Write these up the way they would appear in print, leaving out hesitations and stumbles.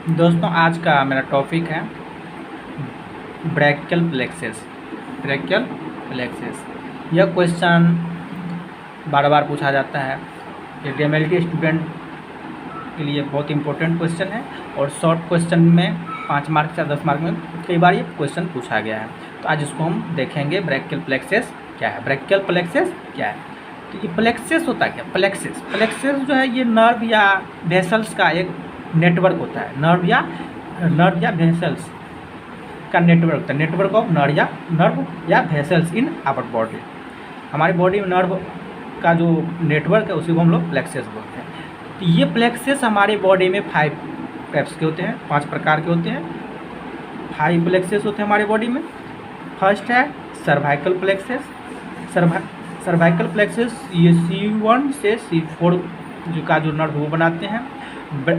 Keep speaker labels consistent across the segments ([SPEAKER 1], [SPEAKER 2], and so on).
[SPEAKER 1] दोस्तों आज का मेरा टॉपिक है ब्रैकियल प्लेक्सस। ब्रैकियल प्लेक्सस यह क्वेश्चन बार बार पूछा जाता है। ये डीएमएलटी स्टूडेंट के लिए बहुत इंपॉर्टेंट क्वेश्चन है और शॉर्ट क्वेश्चन में 5 मार्क्स या 10 मार्क में कई बार ये क्वेश्चन पूछा गया है। तो आज इसको हम देखेंगे ब्रैकियल प्लेक्सस क्या है, ब्रैकियल प्लेक्सस क्या है। तो ये प्लेक्सस होता है क्या? प्लेक्सस जो है ये नर्व या वेसल्स का एक नेटवर्क होता है। नर्व या वेसल्स का नेटवर्क होता है। नेटवर्क ऑफ नर्व या वेसल्स इन आवर बॉडी। हमारी बॉडी में नर्व का जो नेटवर्क है उसी को हम लोग प्लेक्सस बोलते हैं। तो ये प्लेक्सस हमारे बॉडी में 5 टाइप्स के होते हैं, 5 प्रकार के होते हैं। 5 प्लेक्सस होते हैं हमारे बॉडी में। फर्स्ट है सर्वाइकल प्लेक्सस। सर्वाइकल प्लेक्सस ये C1 से C4 का जो नर्व वो बनाते हैं।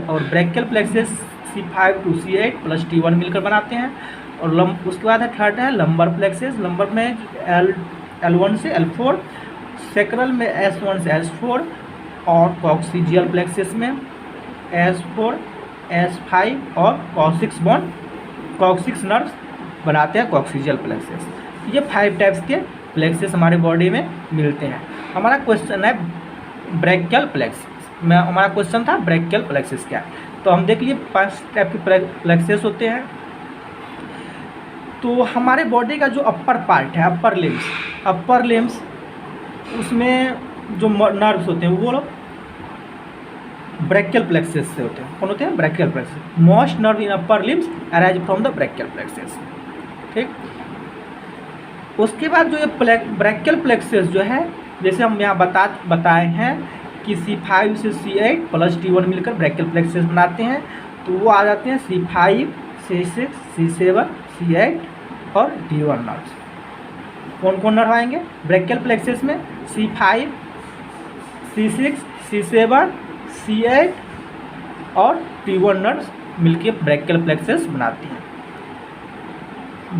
[SPEAKER 1] और brachial plexus C5 to C8 plus T1 मिलकर बनाते हैं। और उसके बाद है थर्ड है लंबर प्लेक्सस। लंबर में L1 से L4, सेक्रल में S1 से S4 और कॉक्सिजियल प्लेक्सस में S4, S5 और कॉक्सिक्स नर्व्स बनाते हैं कॉक्सिजियल प्लेक्सस। ये 5 टाइप्स के प्लेक्सस हमारे बॉडी में मिलते हैं। हमारा क्वेश्चन है ब्रैकियल प्लेक्सस में, हमारा क्वेश्चन था ब्रैकियल प्लेक्सस क्या है। तो हम देख लिए 5 टाइप के प्लेक्सस होते हैं। तो हमारे बॉडी का जो अपर पार्ट है, अपर लिम्स उसमें जो नर्व्स होते हैं वो ब्रैकियल प्लेक्सस से होते हैं। कौन होते हैं? Brachial plexus. Most nerve in upper limbs arise from the brachial plexus. ठीक। उसके बाद जो ये ब्रैकियल प्लेक्सस जो है, जैसे हम यहाँ बताए हैं कि C5 से C8 प्लस T1 मिलकर ब्रैकियल प्लेक्सस बनाते हैं। तो वो आ जाते हैं C5, C6, C7, C8 और T1 नर्व्स। कौन कौन नर्व आएंगे ब्रैकियल प्लेक्सस में? C5, C6, C7, C8 और T1 नर्व्स मिलकर ब्रैकियल प्लेक्सस बनाती हैं।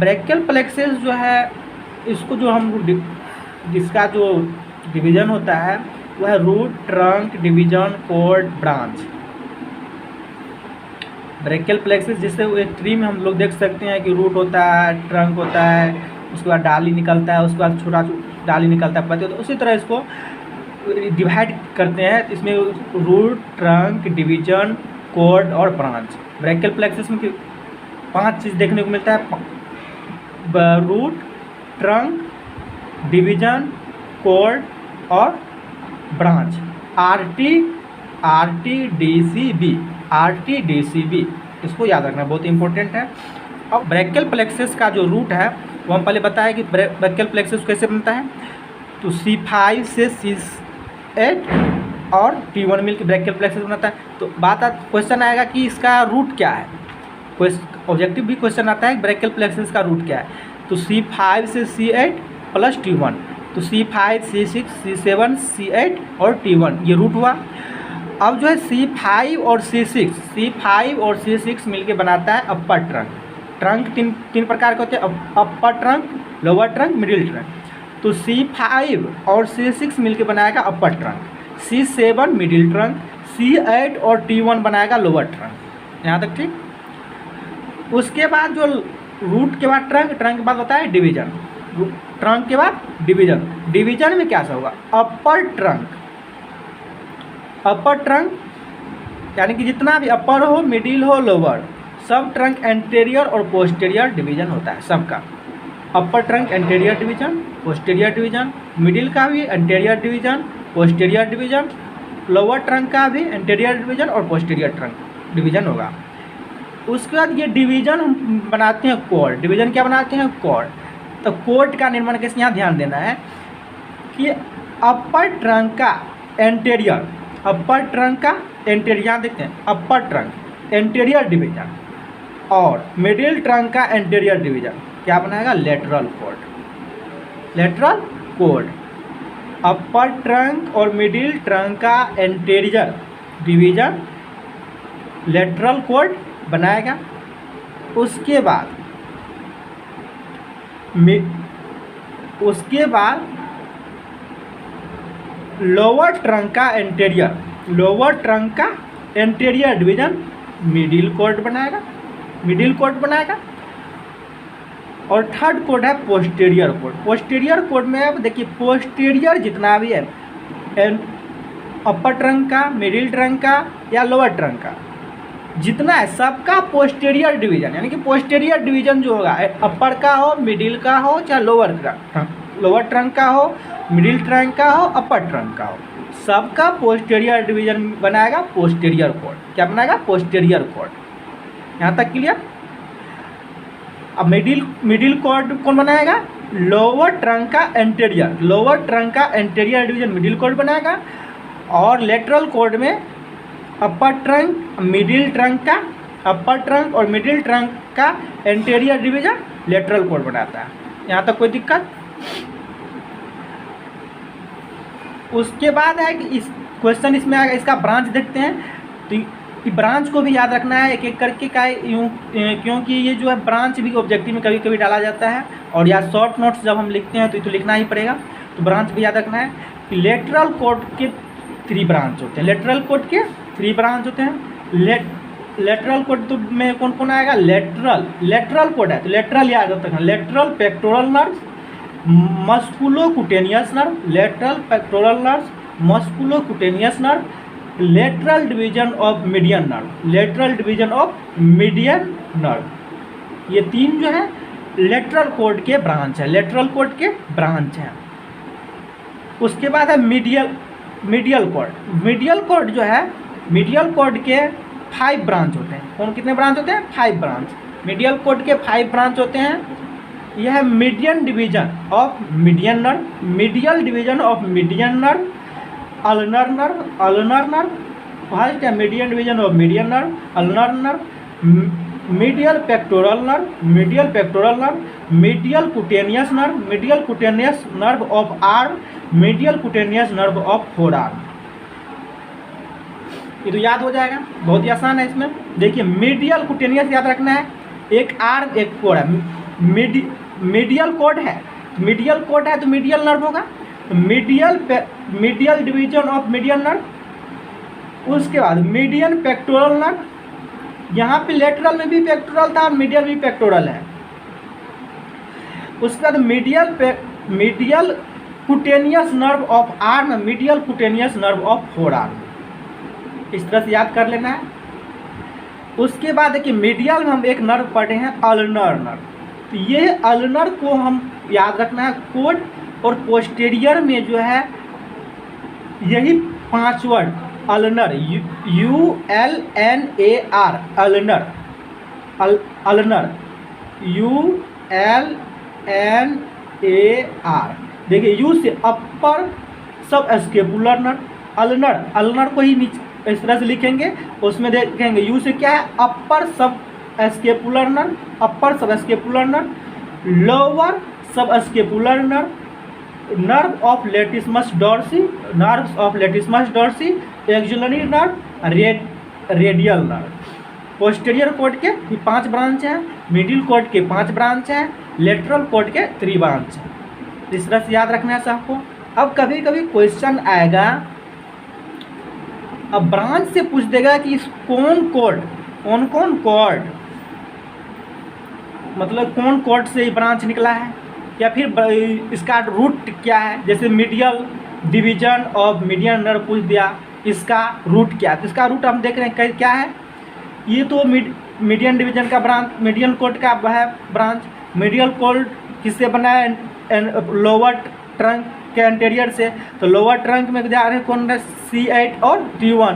[SPEAKER 1] ब्रैकियल प्लेक्सस जो है, इसको जो हम जिसका जो डिवीज़न होता है वो है root, trunk, division, cord, branch. Brachial plexus जैसे एक ट्री में हम लोग देख सकते हैं कि रूट होता है, ट्रंक होता है, उसके बाद डाली निकलता है, उसके बाद छोटा डाली निकलता है, पत्ती होता है। उसी तरह इसको डिवाइड करते हैं। इसमें रूट, ट्रंक, डिवीजन, कॉर्ड और ब्रांच। ब्रैकियल प्लेक्सस में 5 चीज़ देखने को मिलता है: रूट, ट्रंक, डिवीजन, कॉर्ड और ब्रांच। RTDCB इसको याद रखना बहुत इंपॉर्टेंट है। अब ब्रैकियल प्लेक्सस का जो रूट है वो हम पहले बताया कि ब्रैकियल प्लेक्सस कैसे बनता है। तो C5 से C8 और T1 मिलकर ब्रैकियल प्लेक्सस बनाता है। तो क्वेश्चन आएगा कि इसका रूट क्या है। ऑब्जेक्टिव भी क्वेश्चन आता है ब्रैकियल प्लेक्सस का रूट क्या है। तो C5 से C8 प्लस T1, तो C5, C6, C7, C8 और T1 ये रूट हुआ। अब जो है C5 और C6 मिलके बनाता है अपर ट्रंक। ट्रंक तीन प्रकार के होते हैं: upper trunk, lower trunk, middle trunk. तो C5 और C6 मिलके बनाएगा अपर trunk, C7 middle trunk, C8 और T1 बनाएगा लोअर ट्रंक। यहाँ तक ठीक। उसके बाद जो रूट के बाद ट्रंक के बाद होता है डिवीजन। ट्रंक के बाद डिवीजन में क्या सा होगा? अपर ट्रंक यानी कि जितना भी अपर हो, मिडिल हो, लोअर, सब ट्रंक एंटेरियर और पोस्टीरियर डिवीजन होता है सबका। अपर trunk anterior division, posterior division, middle का भी anterior division, posterior division, lower trunk का भी एंटेरियर डिवीजन और पोस्टीरियर ट्रंक डिवीजन होगा। उसके बाद ये डिवीजन हम बनाते हैं कॉर्ड। डिवीजन क्या बनाते हैं? कॉर्ड। तो कॉर्ड का निर्माण कैसे, यहाँ ध्यान देना है कि अपर ट्रंक का एंटेरियर यहाँ देखते हैं, अपर ट्रंक एंटेरियर डिवीजन और मिडिल ट्रंक का एंटेरियर डिवीजन क्या बनाएगा? Lateral cord. अपर ट्रंक और मिडिल ट्रंक का एंटेरियर डिवीजन लेटरल कॉर्ड बनाएगा। उसके बाद लोअर ट्रंक का एंटेरियर डिवीजन मिडिल कॉर्ड बनाएगा, मिडिल कॉर्ड बनाएगा। और थर्ड कॉर्ड है पोस्टीरियर कॉर्ड। पोस्टीरियर कॉर्ड में अब देखिए पोस्टीरियर जितना भी है अपर ट्रंक का, मिडिल ट्रंक का या लोअर ट्रंक का जितना है सबका पोस्टीरियर डिवीजन, यानी कि पोस्टीरियर डिवीजन जो होगा अपर का हो, मिडिल का हो, चाहे लोअर ट्रंक का हो, मिडिल ट्रंक का हो, अपर ट्रंक का हो, सबका पोस्टीरियर डिवीजन बनाएगा पोस्टीरियर कॉर्ड। क्या बनाएगा? Posterior cord. यहाँ तक क्लियर? अब मिडिल कॉर्ड कौन बनाएगा? लोअर ट्रंक का एंटीरियर, लोअर ट्रंक का एंटीरियर डिवीजन मिडिल कॉर्ड बनाएगा। और लेटरल कॉर्ड में अपर ट्रंक, मिडिल ट्रंक का, अपर ट्रंक और मिडिल ट्रंक का एंटीरियर डिवीजन लेटरल कॉर्ड बनाता है। यहाँ तक कोई दिक्कत? उसके बाद है कि इस क्वेश्चन इसमें आएगा, इसका ब्रांच देखते हैं। तो ब्रांच को भी याद रखना है एक एक करके का यूँ, क्योंकि ये जो है ब्रांच भी ऑब्जेक्टिव में कभी कभी डाला जाता है और या शॉर्ट नोट्स जब हम लिखते हैं तो लिखना ही पड़ेगा। तो ब्रांच भी याद रखना है कि लेटरल कॉर्ड के 3 ब्रांच होते हैं। लेटरल कॉर्ड के 3 ब्रांच होते हैं। लेटरल कॉर्ड तो में कौन कौन आएगा? लेटरल कॉर्ड है तो लेटरल याद रखना, lateral pectoral nerve, musculocutaneous nerve, lateral pectoral nerve, musculocutaneous nerve, lateral division of median nerve, lateral division of median nerve. ये 3 जो है लेटरल कॉर्ड के ब्रांच है, लेटरल कॉर्ड के ब्रांच हैं। उसके बाद है मीडियल कॉर्ड। मीडियल कॉर्ड जो है, मीडियल कॉर्ड के 5 ब्रांच होते हैं। कौन कितने ब्रांच होते हैं? 5 ब्रांच। मीडियल कॉर्ड के 5 ब्रांच होते हैं। यह है median division of median nerve, medial division of median nerve, ulnar nerve, ulnar nerve. First है median division of median nerve, ulnar nerve, medial pectoral nerve, medial pectoral nerve, medial cutaneous nerve, medial cutaneous nerve of arm, medial cutaneous nerve of forearm. ये तो याद हो जाएगा, बहुत ही आसान है। इसमें देखिए मीडियल कुटेनियस याद रखना है, एक आर्म एक कोर है। मीडियल कोड है, मीडियल कोड है तो मीडियल नर्व होगा, medial division of medial nerve. उसके बाद मीडियन पेक्टोरल नर्व, यहाँ पे लेटरल में भी पेक्टोरल था, मीडियल भी पेक्टोरल है। उसके बाद medial cutaneous nerve of arm, medial cutaneous nerve of four arm. इस तरह से याद कर लेना है। उसके बाद देखिए मीडियल में हम एक नर्व पढ़े हैं अल्नर नर्व, तो ये अल्नर को हम याद रखना है कोड। और पोस्टीरियर में जो है यही 5 word ulnar, ULNAR, ulnar, ulnar, ULNAR। देखिए यू से अपर sub scapular nerve, ulnar, ulnar को ही नीचे इस तरह से लिखेंगे। उसमें देखेंगे यू से क्या है? अपर sub scapular nerve, upper sub scapular nerve, lower sub scapular nerve, nerve of latissimus dorsi, nerves of latissimus dorsi, axillary nerve, radial nerve. Posterior cord के 5 ब्रांच हैं, मिडिल कॉर्ड के 5 ब्रांच हैं, लेटरल कॉर्ड के 3 branch हैं। इस तरह से याद रखना है सबको। अब कभी कभी क्वेश्चन आएगा, अब ब्रांच से पूछ देगा कि कौन कॉर्ड, कौन कौन कॉर्ड, मतलब कौन कॉर्ड से ये ब्रांच निकला है, या फिर इसका रूट क्या है। जैसे medial division of median nerve पूछ दिया, इसका रूट क्या है, तो इसका रूट हम देख रहे हैं क्या है। ये तो मीडियन डिवीजन का ब्रांच, मीडियन कॉर्ड का है ब्रांच। मीडियल कॉर्ड किससे बना है? लोअर ट्रंक के एंटीरियर से, तो लोअर ट्रंक में जा रहे हैं कौन है? C8 और T1।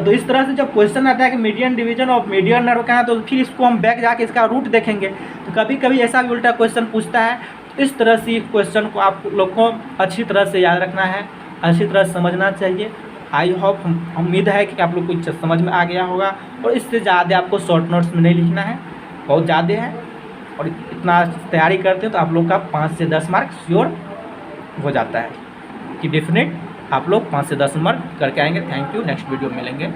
[SPEAKER 1] तो इस तरह से जब क्वेश्चन आता है कि median division of median nerve कहाँ है, तो फिर इसको हम बैक जाके इसका रूट देखेंगे। तो कभी कभी ऐसा भी उल्टा क्वेश्चन पूछता है। इस तरह से क्वेश्चन को आप लोग को अच्छी तरह से याद रखना है, अच्छी तरह से समझना चाहिए। आई होप, उम्मीद है कि आप लोग को समझ में आ गया होगा। और इससे ज़्यादा आपको शॉर्ट नोट्स में नहीं लिखना है, बहुत ज़्यादा है। और इतना तैयारी करते हैं तो आप लोग का 5 से 10 मार्क श्योर हो जाता है कि डेफिनेट आप लोग 5 से 10 नंबर करके आएंगे। थैंक यू, नेक्स्ट वीडियो में मिलेंगे।